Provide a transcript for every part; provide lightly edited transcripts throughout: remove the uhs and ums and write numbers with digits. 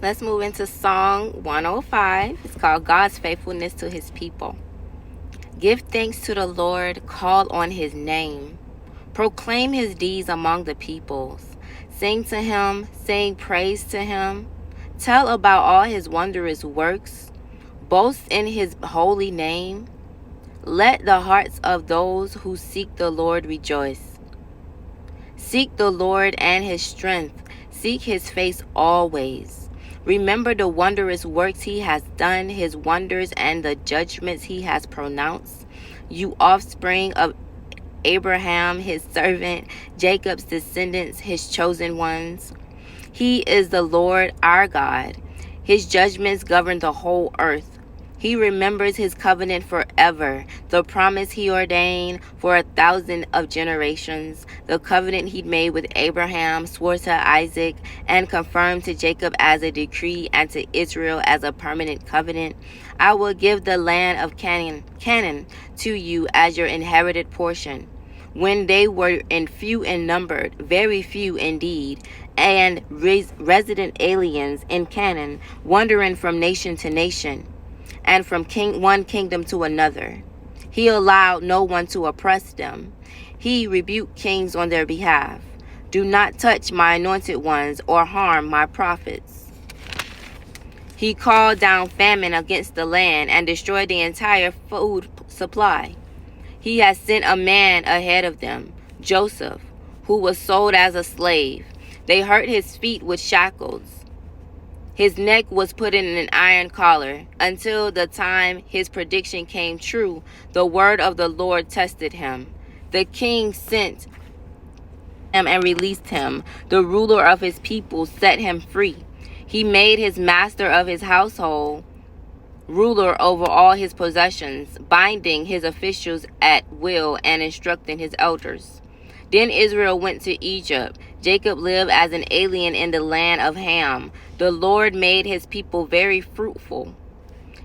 Let's move into Song 105. It's called God's Faithfulness to His People. Give thanks to the Lord, call on His name. Proclaim His deeds among the peoples. Sing to Him, sing praise to Him. Tell about all His wondrous works. Boast in His holy name. Let the hearts of those who seek the Lord rejoice. Seek the Lord and His strength. Seek His face always. Remember the wondrous works He has done, His wonders and the judgments He has pronounced. You offspring of Abraham, His servant, Jacob's descendants, His chosen ones. He is the Lord our God. His judgments govern the whole earth. He remembers His covenant forever, the promise He ordained for 1,000 of generations, the covenant He made with Abraham, swore to Isaac, and confirmed to Jacob as a decree and to Israel as a permanent covenant. I will give the land of Canaan to you as your inherited portion. When they were few in number, very few indeed, and resident aliens in Canaan, wandering from nation to nation, and from one kingdom to another. He allowed no one to oppress them. He rebuked kings on their behalf. Do not touch my anointed ones or harm my prophets. He called down famine against the land and destroyed the entire food supply. He has sent a man ahead of them, Joseph, who was sold as a slave. They hurt his feet with shackles. His neck was put in an iron collar. Until the time his prediction came true, the word of the Lord tested him. The king sent him and released him. The ruler of his people set him free. He made his master of his household ruler over all his possessions, binding his officials at will and instructing his elders. Then Israel went to Egypt. Jacob lived as an alien in the land of Ham. The Lord made his people very fruitful.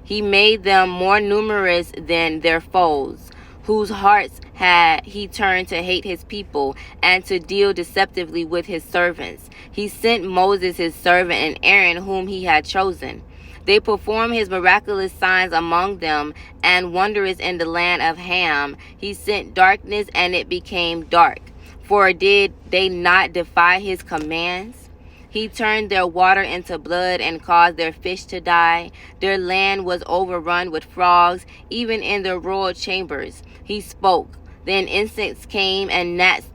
He made them more numerous than their foes, whose hearts had he turned to hate his people and to deal deceptively with his servants. He sent Moses his servant and Aaron whom he had chosen. They performed his miraculous signs among them and wonders in the land of Ham. He sent darkness and it became dark. For did they not defy his commands? He turned their water into blood and caused their fish to die. Their land was overrun with frogs, even in their royal chambers. He spoke. Then insects came and gnats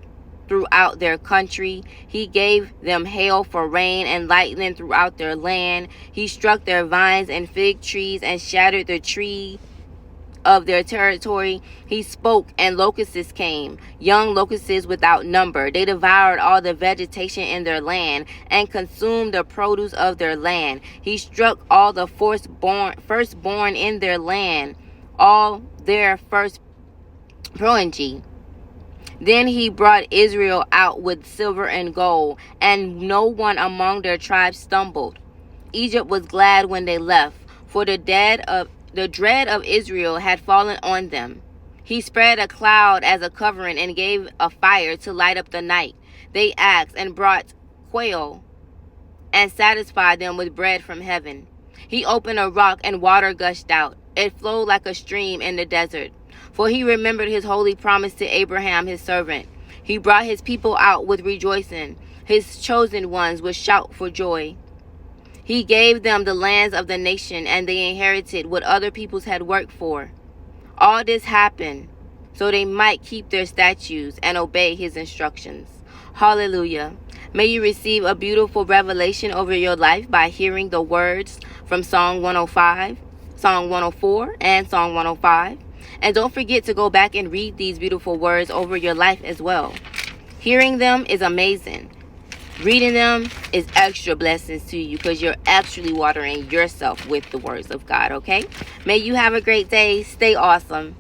throughout their country. He gave them hail for rain and lightning throughout their land. He struck their vines and fig trees and shattered the tree of their territory. He spoke and locusts came, young locusts without number. They devoured all the vegetation in their land and consumed the produce of their land. He struck all the firstborn in their land, all their first progeny. Then he brought Israel out with silver and gold, and no one among their tribes stumbled. Egypt was glad when they left, for the dread of Israel had fallen on them. He spread a cloud as a covering and gave a fire to light up the night. They asked and brought quail and satisfied them with bread from heaven. He opened a rock and water gushed out. It flowed like a stream in the desert. For he remembered his holy promise to Abraham his servant. He brought his people out with rejoicing. His chosen ones would shout for joy. He gave them the lands of the nation, and they inherited what other peoples had worked for. All this happened so they might keep their statutes and obey his instructions. Hallelujah. May you receive a beautiful revelation over your life by hearing the words from Song 105, Song 104, and Song 105. And don't forget to go back and read these beautiful words over your life as well. Hearing them is amazing. Reading them is extra blessings to you because you're actually watering yourself with the words of God, okay? May you have a great day. Stay awesome.